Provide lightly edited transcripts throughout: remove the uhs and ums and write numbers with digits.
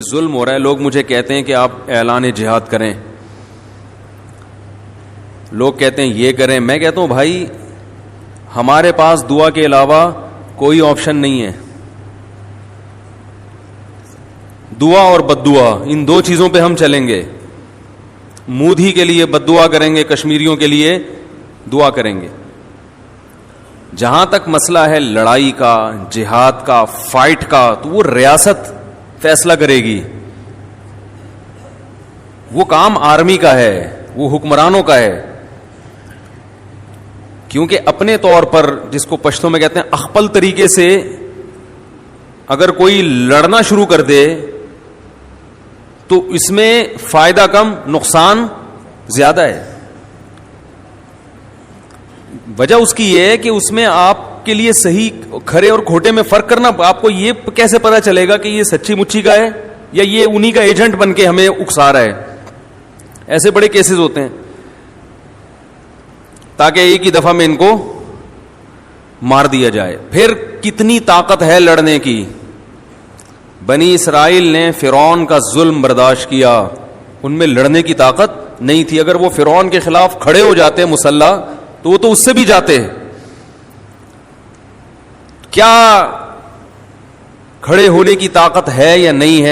ظلم ہو رہا ہے. لوگ مجھے کہتے ہیں کہ آپ اعلان جہاد کریں, لوگ کہتے ہیں یہ کریں. میں کہتا ہوں بھائی ہمارے پاس دعا کے علاوہ کوئی آپشن نہیں ہے. دعا اور بد دعا, ان دو چیزوں پہ ہم چلیں گے. مودھی کے لیے بد دعا کریں گے, کشمیریوں کے لیے دعا کریں گے. جہاں تک مسئلہ ہے لڑائی کا, جہاد کا, فائٹ کا, تو وہ ریاست فیصلہ کرے گی. وہ کام آرمی کا ہے, وہ حکمرانوں کا ہے. کیونکہ اپنے طور پر, جس کو پشتوں میں کہتے ہیں اخپل طریقے سے, اگر کوئی لڑنا شروع کر دے تو اس میں فائدہ کم نقصان زیادہ ہے. وجہ اس کی یہ ہے کہ اس میں آپ کے لیے صحیح کھرے اور کھوٹے میں فرق کرنا, آپ کو یہ کیسے پتا چلے گا کہ یہ سچی مچی کا ہے یا یہ انہی کا ایجنٹ بن کے ہمیں اکسا رہا ہے. ایسے بڑے کیسز ہوتے ہیں, تاکہ ایک ہی دفعہ میں ان کو مار دیا جائے. پھر کتنی طاقت ہے لڑنے کی. بنی اسرائیل نے فرعون کا ظلم برداشت کیا, ان میں لڑنے کی طاقت نہیں تھی. اگر وہ فرعون کے خلاف کھڑے ہو جاتے مسلح تو وہ تو اس سے بھی جاتے. کیا کھڑے ہونے کی طاقت ہے یا نہیں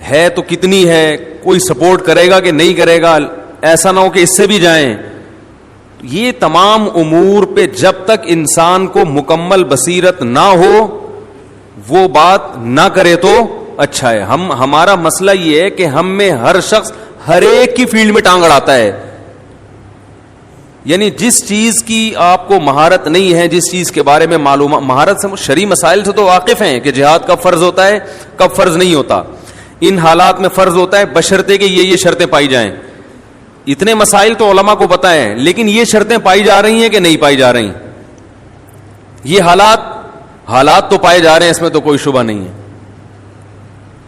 ہے تو کتنی ہے, کوئی سپورٹ کرے گا کہ نہیں کرے گا, ایسا نہ ہو کہ اس سے بھی جائیں. یہ تمام امور پہ جب تک انسان کو مکمل بصیرت نہ ہو وہ بات نہ کرے تو اچھا ہے. ہمارا مسئلہ یہ ہے کہ ہم میں ہر شخص ہر ایک کی فیلڈ میں ٹانگ اڑاتا ہے. یعنی جس چیز کی آپ کو مہارت نہیں ہے, جس چیز کے بارے میں معلومات, مہارت سے شرعی مسائل سے تو واقف ہیں کہ جہاد کب فرض ہوتا ہے کب فرض نہیں ہوتا, ان حالات میں فرض ہوتا ہے بشرطے کہ یہ شرطیں پائی جائیں. اتنے مسائل تو علماء کو پتہ ہے, لیکن یہ شرطیں پائی جا رہی ہیں کہ نہیں پائی جا رہی, یہ حالات تو پائے جا رہے ہیں, اس میں تو کوئی شبہ نہیں ہے.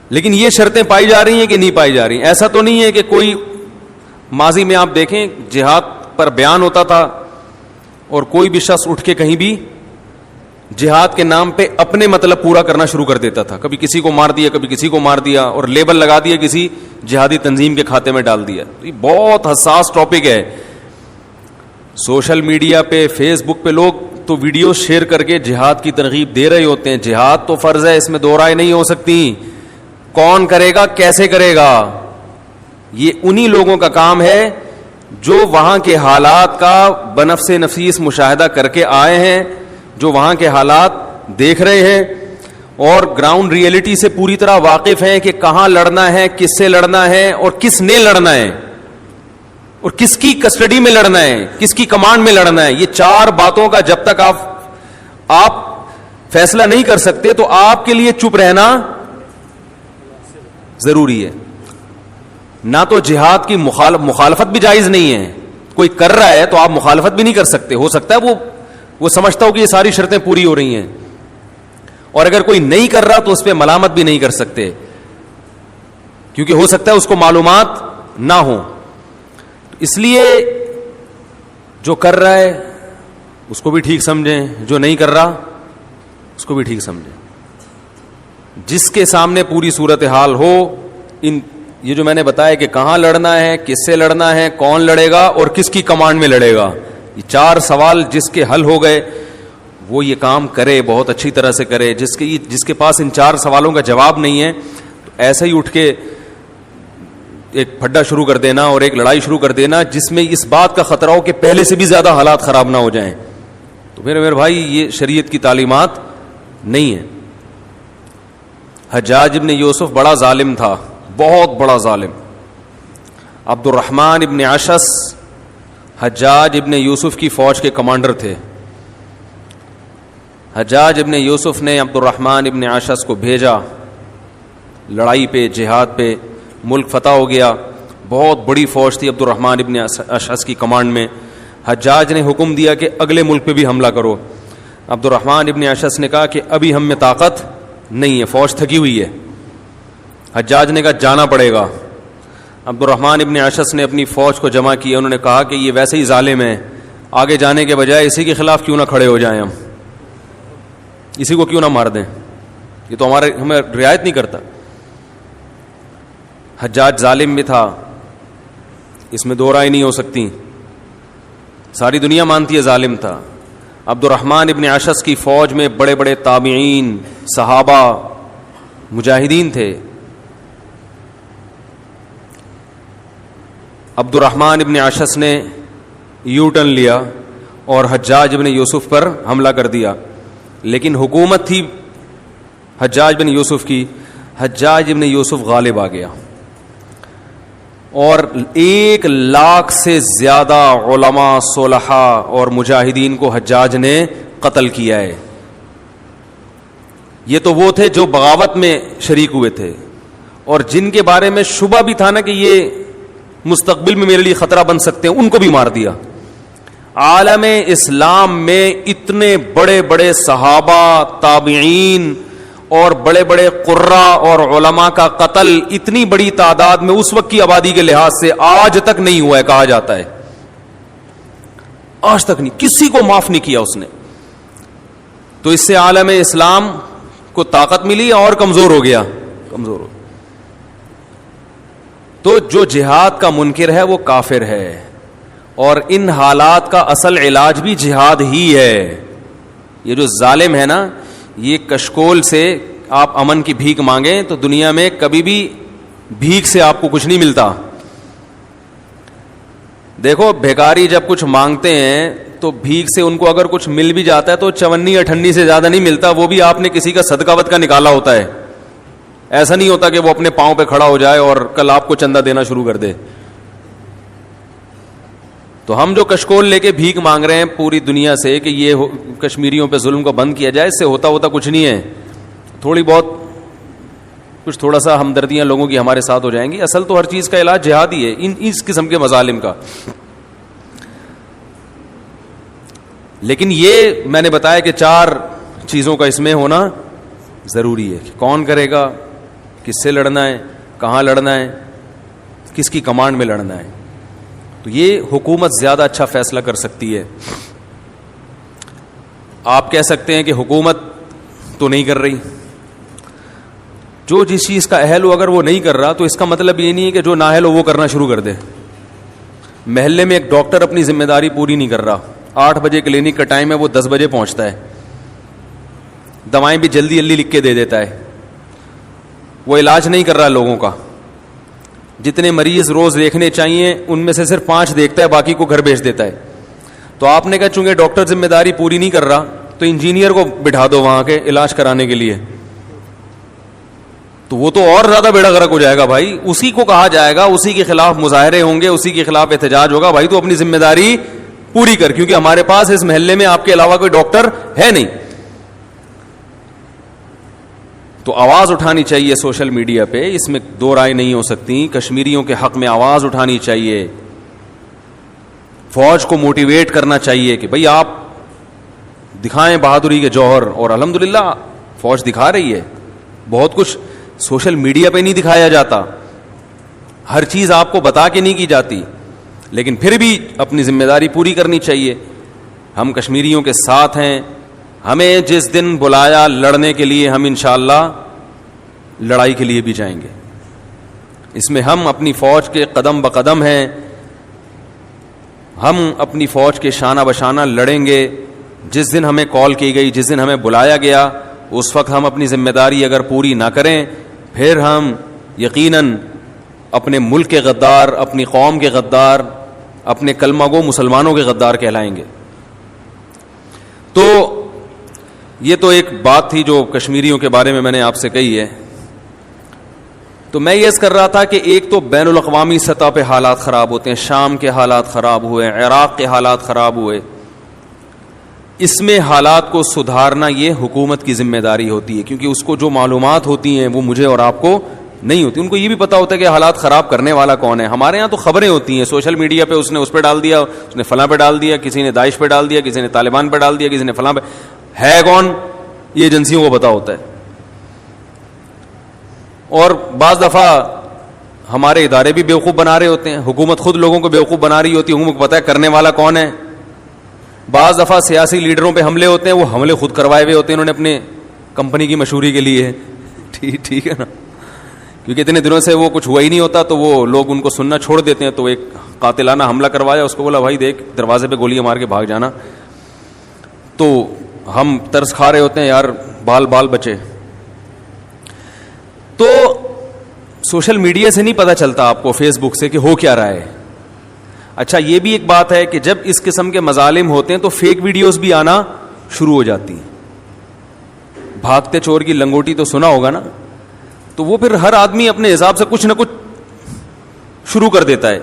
لیکن یہ شرطیں پائی جا رہی ہیں کہ نہیں پائی جا رہی. ایسا تو نہیں ہے کہ کوئی ماضی میں آپ دیکھیں جہاد پر بیان ہوتا تھا اور کوئی بھی شخص اٹھ کے کہیں بھی جہاد کے نام پہ اپنے مطلب پورا کرنا شروع کر دیتا تھا. کبھی کسی کو مار دیا, کبھی کسی کو مار دیا, اور لیبل لگا دیا, کسی جہادی تنظیم کے کھاتے میں ڈال دیا. یہ بہت حساس ٹاپک ہے. سوشل میڈیا پہ, فیس بک پہ لوگ تو ویڈیو شیئر کر کے جہاد کی ترغیب دے رہے ہوتے ہیں. جہاد تو فرض ہے, اس میں دو رائے نہیں ہو سکتی. کون کرے گا, کیسے کرے گا, یہ انہی لوگوں کا کام ہے جو وہاں کے حالات کا بنفس نفیس مشاہدہ کر کے آئے ہیں, جو وہاں کے حالات دیکھ رہے ہیں اور گراؤنڈ ریئلٹی سے پوری طرح واقف ہیں کہ کہاں لڑنا ہے, کس سے لڑنا ہے, اور کس نے لڑنا ہے, اور کس کی کسٹڈی میں لڑنا ہے, کس کی کمانڈ میں لڑنا ہے. یہ چار باتوں کا جب تک آپ فیصلہ نہیں کر سکتے تو آپ کے لیے چپ رہنا ضروری ہے. نہ تو جہاد کی مخالفت بھی جائز نہیں ہے. کوئی کر رہا ہے تو آپ مخالفت بھی نہیں کر سکتے. ہو سکتا ہے وہ سمجھتا ہو کہ یہ ساری شرطیں پوری ہو رہی ہیں, اور اگر کوئی نہیں کر رہا تو اس پہ ملامت بھی نہیں کر سکتے, کیونکہ ہو سکتا ہے اس کو معلومات نہ ہو. اس لیے جو کر رہا ہے اس کو بھی ٹھیک سمجھیں, جو نہیں کر رہا اس کو بھی ٹھیک سمجھیں. جس کے سامنے پوری صورتحال ہو, یہ جو میں نے بتایا کہ کہاں لڑنا ہے, کس سے لڑنا ہے, کون لڑے گا اور کس کی کمانڈ میں لڑے گا, یہ چار سوال جس کے حل ہو گئے وہ یہ کام کرے, بہت اچھی طرح سے کرے. جس کے پاس ان چار سوالوں کا جواب نہیں ہے تو ایسا ہی اٹھ کے ایک پھڈا شروع کر دینا اور ایک لڑائی شروع کر دینا جس میں اس بات کا خطرہ ہو کہ پہلے سے بھی زیادہ حالات خراب نہ ہو جائیں, تو میرے بھائی یہ شریعت کی تعلیمات نہیں ہے. حجاج ابن یوسف بڑا ظالم تھا, بہت بڑا ظالم. عبد الرحمن ابن عشس حجاج ابن یوسف کی فوج کے کمانڈر تھے. حجاج ابن یوسف نے عبد الرحمن ابن عشس کو بھیجا لڑائی پہ, جہاد پہ. ملک فتح ہو گیا, بہت بڑی فوج تھی عبد الرحمن ابن عشس کی کمانڈ میں. حجاج نے حکم دیا کہ اگلے ملک پہ بھی حملہ کرو. عبد الرحمن ابن عشس نے کہا کہ ابھی ہم میں طاقت نہیں ہے, فوج تھکی ہوئی ہے. حجاج نے کہا جانا پڑے گا. عبد الرحمن ابن عشس نے اپنی فوج کو جمع کیا. انہوں نے کہا کہ یہ ویسے ہی ظالم ہے, آگے جانے کے بجائے اسی کے خلاف کیوں نہ کھڑے ہو جائیں, ہم اسی کو کیوں نہ مار دیں, یہ تو ہمیں رعایت نہیں کرتا. حجاج ظالم بھی تھا, اس میں دو رائے نہیں ہو سکتی, ساری دنیا مانتی ہے ظالم تھا. عبد الرحمن ابن اشعث کی فوج میں بڑے بڑے تابعین, صحابہ, مجاہدین تھے. عبد الرحمن ابن اشعث نے یو ٹرن لیا اور حجاج ابن یوسف پر حملہ کر دیا, لیکن حکومت تھی حجاج بن یوسف کی. حجاج ابن یوسف غالب آ گیا اور 1,00,000 سے زیادہ علماء, صلحاء اور مجاہدین کو حجاج نے قتل کیا ہے. یہ تو وہ تھے جو بغاوت میں شریک ہوئے تھے, اور جن کے بارے میں شبہ بھی تھا نا کہ یہ مستقبل میں میرے لیے خطرہ بن سکتے ہیں, ان کو بھی مار دیا. عالم اسلام میں اتنے بڑے بڑے صحابہ, تابعین اور بڑے بڑے قراء اور علماء کا قتل اتنی بڑی تعداد میں اس وقت کی آبادی کے لحاظ سے آج تک نہیں ہوا ہے, کہا جاتا ہے. آج تک نہیں, کسی کو معاف نہیں کیا اس نے. تو اس سے عالم اسلام کو طاقت ملی اور کمزور ہو گیا, کمزور ہو. تو جو جہاد کا منکر ہے وہ کافر ہے, اور ان حالات کا اصل علاج بھی جہاد ہی ہے. یہ جو ظالم ہے نا, یہ کشکول سے آپ امن کی بھیک مانگیں تو دنیا میں کبھی بھی بھیک سے آپ کو کچھ نہیں ملتا. دیکھو بھیکاری جب کچھ مانگتے ہیں تو بھیک سے ان کو اگر کچھ مل بھی جاتا ہے تو 54-58 سے زیادہ نہیں ملتا, وہ بھی آپ نے کسی کا صدقہ وت کا نکالا ہوتا ہے. ایسا نہیں ہوتا کہ وہ اپنے پاؤں پہ کھڑا ہو جائے اور کل آپ کو چندہ دینا شروع کر دے. تو ہم جو کشکول لے کے بھیک مانگ رہے ہیں پوری دنیا سے کہ یہ کشمیریوں پہ ظلم کو بند کیا جائے, اس سے ہوتا کچھ نہیں ہے. تھوڑی بہت کچھ تھوڑا سا ہمدردیاں لوگوں کی ہمارے ساتھ ہو جائیں گی. اصل تو ہر چیز کا علاج جہاد ہی ہے, اس قسم کے مظالم کا. لیکن یہ میں نے بتایا کہ 4 چیزوں کا اس میں ہونا ضروری ہے. کون کرے گا, کس سے لڑنا ہے, کہاں لڑنا ہے, کس کی کمانڈ میں لڑنا ہے. تو یہ حکومت زیادہ اچھا فیصلہ کر سکتی ہے. آپ کہہ سکتے ہیں کہ حکومت تو نہیں کر رہی. جو جس چیز کا اہل ہو اگر وہ نہیں کر رہا تو اس کا مطلب یہ نہیں ہے کہ جو نااہل ہو وہ کرنا شروع کر دے. محلے میں ایک ڈاکٹر اپنی ذمہ داری پوری نہیں کر رہا, 8 بجے کلینک کا ٹائم ہے, وہ 10 بجے پہنچتا ہے, دوائیں بھی جلدی جلدی لکھ کے دے دیتا ہے, وہ علاج نہیں کر رہا لوگوں کا. جتنے مریض روز دیکھنے چاہیے ان میں سے صرف 5 دیکھتا ہے, باقی کو گھر بھیج دیتا ہے. تو آپ نے کہا چونکہ ڈاکٹر ذمہ داری پوری نہیں کر رہا تو انجینئر کو بٹھا دو وہاں کے علاج کرانے کے لیے, تو وہ تو اور زیادہ بیڑا غرق ہو جائے گا بھائی. اسی کو کہا جائے گا, اسی کے خلاف مظاہرے ہوں گے, اسی کے خلاف احتجاج ہوگا. بھائی تو اپنی ذمہ داری پوری کر, کیونکہ ہمارے پاس اس محلے میں آپ کے علاوہ کوئی ڈاکٹر ہے نہیں. تو آواز اٹھانی چاہیے سوشل میڈیا پہ, اس میں 2 رائے نہیں ہو سکتی. کشمیریوں کے حق میں آواز اٹھانی چاہیے, فوج کو موٹیویٹ کرنا چاہیے کہ بھئی آپ دکھائیں بہادری کے جوہر. اور الحمدللہ فوج دکھا رہی ہے. بہت کچھ سوشل میڈیا پہ نہیں دکھایا جاتا, ہر چیز آپ کو بتا کے نہیں کی جاتی, لیکن پھر بھی اپنی ذمہ داری پوری کرنی چاہیے. ہم کشمیریوں کے ساتھ ہیں, ہمیں جس دن بلایا لڑنے کے لیے ہم انشاءاللہ لڑائی کے لیے بھی جائیں گے. اس میں ہم اپنی فوج کے قدم بقدم ہیں, ہم اپنی فوج کے شانہ بشانہ لڑیں گے. جس دن ہمیں کال کی گئی, جس دن ہمیں بلایا گیا, اس وقت ہم اپنی ذمہ داری اگر پوری نہ کریں پھر ہم یقیناً اپنے ملک کے غدار, اپنی قوم کے غدار, اپنے کلمہ گو مسلمانوں کے غدار کہلائیں گے. تو یہ تو ایک بات تھی جو کشمیریوں کے بارے میں میں نے آپ سے کہی ہے. تو میں یہ کر رہا تھا کہ ایک تو بین الاقوامی سطح پہ حالات خراب ہوتے ہیں, شام کے حالات خراب ہوئے, عراق کے حالات خراب ہوئے. اس میں حالات کو سدھارنا یہ حکومت کی ذمہ داری ہوتی ہے, کیونکہ اس کو جو معلومات ہوتی ہیں وہ مجھے اور آپ کو نہیں ہوتی. ان کو یہ بھی پتا ہوتا ہے کہ حالات خراب کرنے والا کون ہے. ہمارے ہاں تو خبریں ہوتی ہیں سوشل میڈیا پہ, اس نے اس پہ ڈال دیا, اس نے فلاں پہ ڈال دیا, کسی نے داعش پہ ڈال دیا, کسی نے طالبان پہ ڈال دیا, کسی نے فلاں پہ. ہے کون, یہ ایجنسیوں کو پتا ہوتا ہے. اور بعض دفعہ ہمارے ادارے بھی بیوقوف بنا رہے ہوتے ہیں, حکومت خود لوگوں کو بیوقوف بنا رہی ہوتی ہے, حکومت کو پتا ہے کرنے والا کون ہے. بعض دفعہ سیاسی لیڈروں پہ حملے ہوتے ہیں, وہ حملے خود کروائے ہوئے ہوتے ہیں, انہوں نے اپنے کمپنی کی مشہوری کے لیے. ٹھیک ہے نا, کیونکہ اتنے دنوں سے وہ کچھ ہوا ہی نہیں ہوتا تو وہ لوگ ان کو سننا چھوڑ دیتے ہیں. تو ایک قاتلانہ حملہ کروایا, اس کو بولا بھائی دیکھ دروازے پہ گولیاں مار کے بھاگ جانا. تو ہم ترس کھا رہے ہوتے ہیں یار, بال بال بچے. تو سوشل میڈیا سے نہیں پتہ چلتا آپ کو, فیس بک سے, کہ ہو کیا رہا ہے. اچھا یہ بھی ایک بات ہے کہ جب اس قسم کے مظالم ہوتے ہیں تو فیک ویڈیوز بھی آنا شروع ہو جاتی ہیں. بھاگتے چور کی لنگوٹی تو سنا ہوگا نا, تو وہ پھر ہر آدمی اپنے حساب سے کچھ نہ کچھ شروع کر دیتا ہے,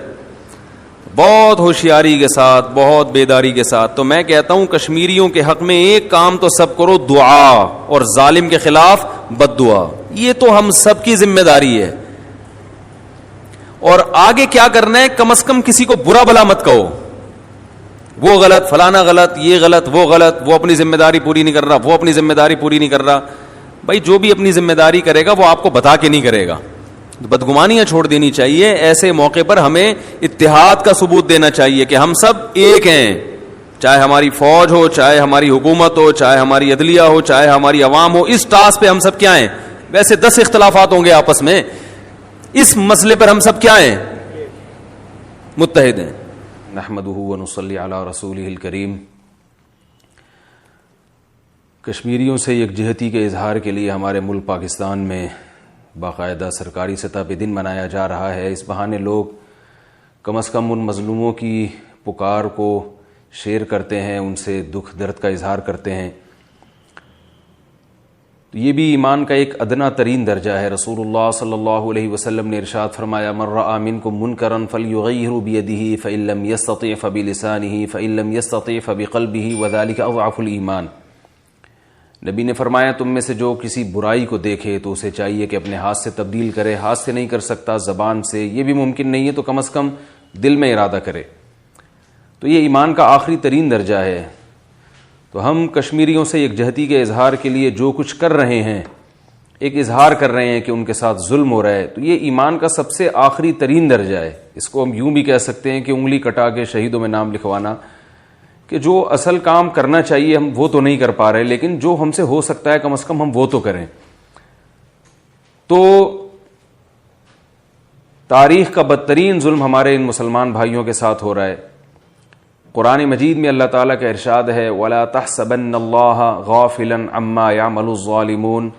بہت ہوشیاری کے ساتھ, بہت بیداری کے ساتھ. تو میں کہتا ہوں کشمیریوں کے حق میں ایک کام تو سب کرو, دعا, اور ظالم کے خلاف بد دعا. یہ تو ہم سب کی ذمہ داری ہے. اور آگے کیا کرنا ہے, کم از کم کسی کو برا بلا مت کہو, وہ غلط, فلانا غلط, یہ غلط, وہ غلط, وہ اپنی ذمہ داری پوری نہیں کر رہا, وہ اپنی ذمہ داری پوری نہیں کر رہا. بھائی جو بھی اپنی ذمہ داری کرے گا وہ آپ کو بتا کے نہیں کرے گا. بدگمانیاں چھوڑ دینی چاہیے. ایسے موقع پر ہمیں اتحاد کا ثبوت دینا چاہیے کہ ہم سب ایک ہیں, چاہے ہماری فوج ہو, چاہے ہماری حکومت ہو, چاہے ہماری عدلیہ ہو, چاہے ہماری عوام ہو. اس ٹاس پہ ہم سب کیا ہیں؟ ویسے 10 اختلافات ہوں گے آپس میں, اس مسئلے پر ہم سب کیا ہیں؟ متحد ہیں. نحمدہ ونصلی علی رسولہ الکریم. کشمیریوں سے یکجہتی کے اظہار کے لیے ہمارے ملک پاکستان میں باقاعدہ سرکاری سطح پہ دن منایا جا رہا ہے. اس بہانے لوگ کم از کم ان مظلوموں کی پکار کو شیئر کرتے ہیں, ان سے دکھ درد کا اظہار کرتے ہیں. یہ بھی ایمان کا ایک ادنا ترین درجہ ہے. رسول اللہ صلی اللہ علیہ وسلم نے ارشاد فرمایا, من رأى منکم منکرا فلیغیرہ بیدہ فإن لم یستطع فبلسانہ فإن لم یستطع فبقلبہ وذلک اضعف الایمان. نبی نے فرمایا تم میں سے جو کسی برائی کو دیکھے تو اسے چاہیے کہ اپنے ہاتھ سے تبدیل کرے. ہاتھ سے نہیں کر سکتا, زبان سے, یہ بھی ممکن نہیں ہے, تو کم از کم دل میں ارادہ کرے. تو یہ ایمان کا آخری ترین درجہ ہے. تو ہم کشمیریوں سے یکجہتی کے اظہار کے لیے جو کچھ کر رہے ہیں, ایک اظہار کر رہے ہیں کہ ان کے ساتھ ظلم ہو رہا ہے, تو یہ ایمان کا سب سے آخری ترین درجہ ہے. اس کو ہم یوں بھی کہہ سکتے ہیں کہ انگلی کٹا کے شہیدوں میں نام لکھوانا, کہ جو اصل کام کرنا چاہیے ہم وہ تو نہیں کر پا رہے, لیکن جو ہم سے ہو سکتا ہے کم از کم ہم وہ تو کریں. تو تاریخ کا بدترین ظلم ہمارے ان مسلمان بھائیوں کے ساتھ ہو رہا ہے. قرآن مجید میں اللہ تعالیٰ کا ارشاد ہے, وَلَا تَحْسَبَنَّ اللَّهَ غَافِلًا عَمَّا يَعْمَلُ الظَّالِمُونَ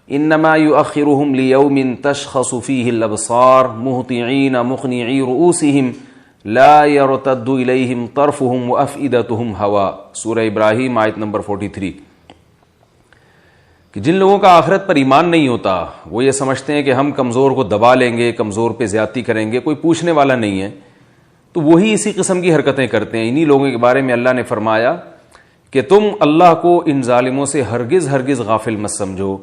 إِنَّمَا يُؤَخِّرُهُمْ لِيَوْمٍ تَشْخَصُ فِيهِ الْأَبْصَارُ مُهْطِعِينَ مُقْنِعِي رُؤُوسِهِمْ لا يرتد الیہم طرفهم وافئدتهم ہوا. سورہ ابراہیم آیت نمبر 43. کہ جن لوگوں کا آخرت پر ایمان نہیں ہوتا وہ یہ سمجھتے ہیں کہ ہم کمزور کو دبا لیں گے, کمزور پہ زیادتی کریں گے, کوئی پوچھنے والا نہیں ہے, تو وہی اسی قسم کی حرکتیں کرتے ہیں. انہی لوگوں کے بارے میں اللہ نے فرمایا کہ تم اللہ کو ان ظالموں سے ہرگز ہرگز غافل مت سمجھو.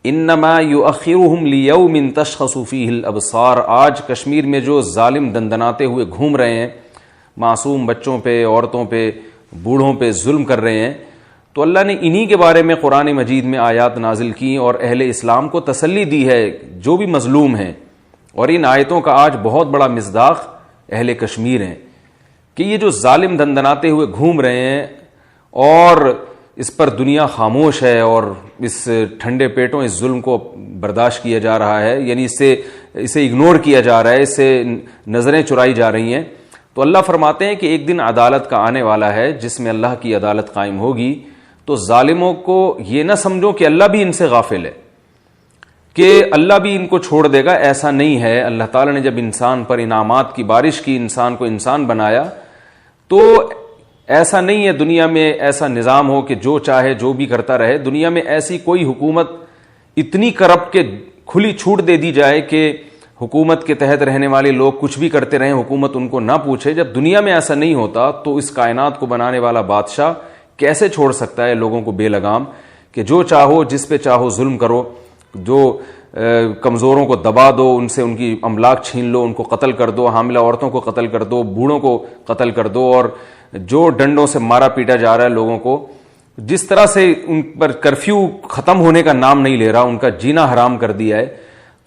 انما یؤخرهم لیوم تشخص فیہ الابصار. آج کشمیر میں جو ظالم دندناتے ہوئے گھوم رہے ہیں, معصوم بچوں پہ, عورتوں پہ, بوڑھوں پہ ظلم کر رہے ہیں, تو اللہ نے انہی کے بارے میں قرآن مجید میں آیات نازل کی اور اہل اسلام کو تسلی دی ہے جو بھی مظلوم ہیں. اور ان آیتوں کا آج بہت بڑا مصداق اہل کشمیر ہیں کہ یہ جو ظالم دندناتے ہوئے گھوم رہے ہیں اور اس پر دنیا خاموش ہے اور اس ٹھنڈے پیٹوں اس ظلم کو برداشت کیا جا رہا ہے, یعنی اسے اگنور کیا جا رہا ہے, اس سے نظریں چرائی جا رہی ہیں. تو اللہ فرماتے ہیں کہ ایک دن عدالت کا آنے والا ہے جس میں اللہ کی عدالت قائم ہوگی. تو ظالموں کو یہ نہ سمجھو کہ اللہ بھی ان سے غافل ہے, کہ اللہ بھی ان کو چھوڑ دے گا, ایسا نہیں ہے. اللہ تعالیٰ نے جب انسان پر انعامات کی بارش کی, انسان کو انسان بنایا, تو ایسا نہیں ہے دنیا میں ایسا نظام ہو کہ جو چاہے جو بھی کرتا رہے. دنیا میں ایسی کوئی حکومت اتنی کرپٹ کہ کھلی چھوٹ دے دی جائے کہ حکومت کے تحت رہنے والے لوگ کچھ بھی کرتے رہیں, حکومت ان کو نہ پوچھے. جب دنیا میں ایسا نہیں ہوتا تو اس کائنات کو بنانے والا بادشاہ کیسے چھوڑ سکتا ہے لوگوں کو بے لگام, کہ جو چاہو جس پہ چاہو ظلم کرو, جو کمزوروں کو دبا دو, ان سے ان کی املاک چھین لو, ان کو قتل کر دو, حاملہ عورتوں کو قتل کر دو, بوڑھوں کو قتل کر دو, اور جو ڈنڈوں سے مارا پیٹا جا رہا ہے لوگوں کو, جس طرح سے ان پر کرفیو ختم ہونے کا نام نہیں لے رہا, ان کا جینا حرام کر دیا ہے.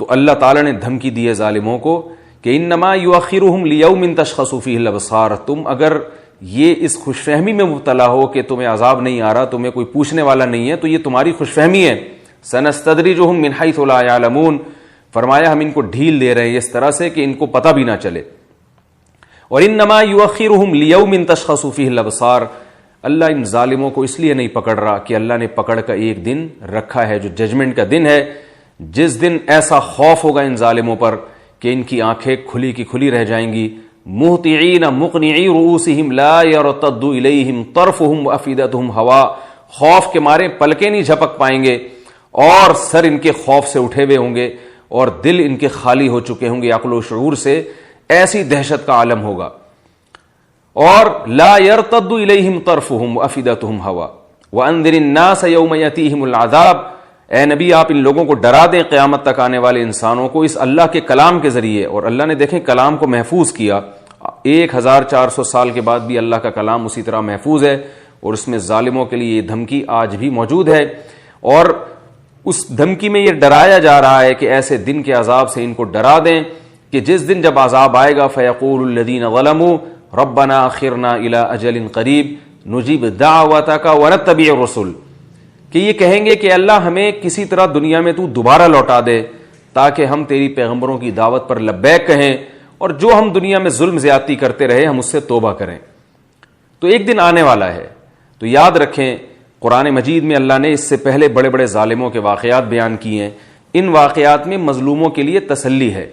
تو اللہ تعالیٰ نے دھمکی دی ہے ظالموں کو کہ انما یؤخرهم لیوم تشخص فیہ الابصار. تم اگر یہ اس خوش فہمی میں مبتلا ہو کہ تمہیں عذاب نہیں آ رہا, تمہیں کوئی پوچھنے والا نہیں ہے, تو یہ تمہاری خوش فہمی ہے. سنستدرجهم من حیث لا یعلمون. فرمایا ہم ان کو ڈھیل دے رہے ہیں اس طرح سے کہ ان کو پتہ بھی نہ چلے. اور انما یؤخرهم لیوم تشخص فیہ الابصار، اللہ ان ظالموں کو اس لیے نہیں پکڑ رہا کہ اللہ نے پکڑ کا ایک دن رکھا ہے جو ججمنٹ کا دن ہے، جس دن ایسا خوف ہوگا ان ظالموں پر کہ ان کی آنکھیں کھلی کی کھلی رہ جائیں گی. مہطعین مقنعی رؤوسہم لا یرتد الیہم طرفہم وافئدتہم ہوا، خوف کے مارے پلکیں نہیں جھپک پائیں گے اور سر ان کے خوف سے اٹھے ہوئے ہوں گے اور دل ان کے خالی ہو چکے ہوں گے عقل و شعور سے. ایسی دہشت کا عالم ہوگا. اور لا یرتد الیہم طرفہم وافئدتہم ہوا وانذر الناس یوم یاتیہم العذاب، اے نبی آپ ان لوگوں کو ڈرا دیں قیامت تک آنے والے انسانوں کو اس اللہ کے کلام کے ذریعے. اور اللہ نے دیکھیں کلام کو محفوظ کیا، 1400 سال کے بعد بھی اللہ کا کلام اسی طرح محفوظ ہے، اور اس میں ظالموں کے لیے یہ دھمکی آج بھی موجود ہے. اور اس دھمکی میں یہ ڈرایا جا رہا ہے کہ ایسے دن کے عذاب سے ان کو ڈرا دیں کہ جس دن جب عذاب آئے گا فیقول الذین ظلموا ربنا اخرنا الی اجل قریب نجیب دعوتک ونتبع الرسل، کہ یہ کہیں گے کہ اللہ ہمیں کسی طرح دنیا میں تو دوبارہ لوٹا دے تاکہ ہم تیری پیغمبروں کی دعوت پر لبیک کہیں، اور جو ہم دنیا میں ظلم زیادتی کرتے رہے ہم اس سے توبہ کریں. تو ایک دن آنے والا ہے. تو یاد رکھیں قرآن مجید میں اللہ نے اس سے پہلے بڑے بڑے ظالموں کے واقعات بیان کیے ہیں. ان واقعات میں مظلوموں کے لیے تسلی ہے.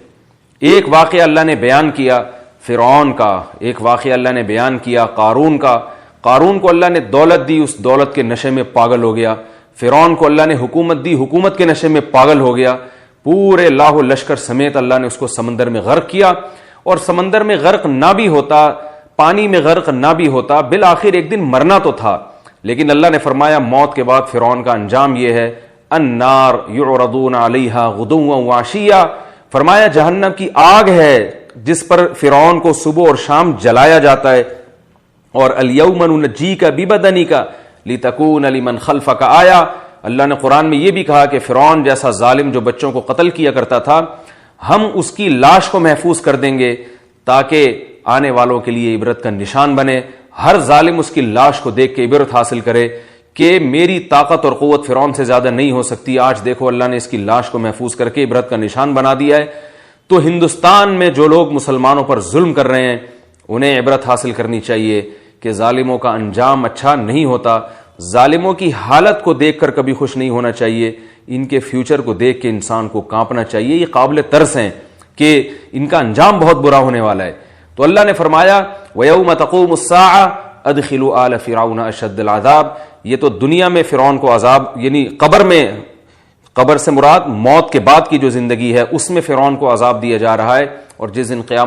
ایک واقعہ اللہ نے بیان کیا فرعون کا، ایک واقعہ اللہ نے بیان کیا قارون کا. قارون کو اللہ نے دولت دی، اس دولت کے نشے میں پاگل ہو گیا. فرعون کو اللہ نے حکومت دی، حکومت کے نشے میں پاگل ہو گیا. پورے لاہو لشکر سمیت اللہ نے اس کو سمندر میں غرق کیا. اور سمندر میں غرق نہ بھی ہوتا، پانی میں غرق نہ بھی ہوتا، بالآخر ایک دن مرنا تو تھا. لیکن اللہ نے فرمایا موت کے بعد فرعون کا انجام یہ ہے النار یعرضون علیہا غدوا وعشیا، فرمایا جہنم کی آگ ہے جس پر فرعون کو صبح اور شام جلایا جاتا ہے. اور الیوم ننجیک ببدنک لتکون لمن خلفک آیا، اللہ نے قرآن میں یہ بھی کہا کہ فرعون جیسا ظالم جو بچوں کو قتل کیا کرتا تھا ہم اس کی لاش کو محفوظ کر دیں گے تاکہ آنے والوں کے لیے عبرت کا نشان بنے. ہر ظالم اس کی لاش کو دیکھ کے عبرت حاصل کرے کہ میری طاقت اور قوت فرعون سے زیادہ نہیں ہو سکتی. آج دیکھو اللہ نے اس کی لاش کو محفوظ کر کے عبرت کا نشان بنا دیا ہے. تو ہندوستان میں جو لوگ مسلمانوں پر ظلم کر رہے ہیں انہیں عبرت حاصل کرنی چاہیے کہ ظالموں کا انجام اچھا نہیں ہوتا. ظالموں کی حالت کو دیکھ کر کبھی خوش نہیں ہونا چاہیے، ان کے فیوچر کو دیکھ کے انسان کو کانپنا چاہیے. یہ قابل ترس ہیں کہ ان کا انجام بہت برا ہونے والا ہے. تو اللہ نے فرمایا وَيَوْمَ تَقُومُ السَّاعَةُ أَدْخِلُوا آلَ فِرْعَوْنَ أَشَدَّ الْعَذَابِ، یہ تو دنیا میں فرعون کو عذاب، یعنی قبر میں، قبر سے مراد موت کے بعد کی جو زندگی ہے اس میں فرعون کو عذاب دیا جا رہا ہے. اور جس دن قیامت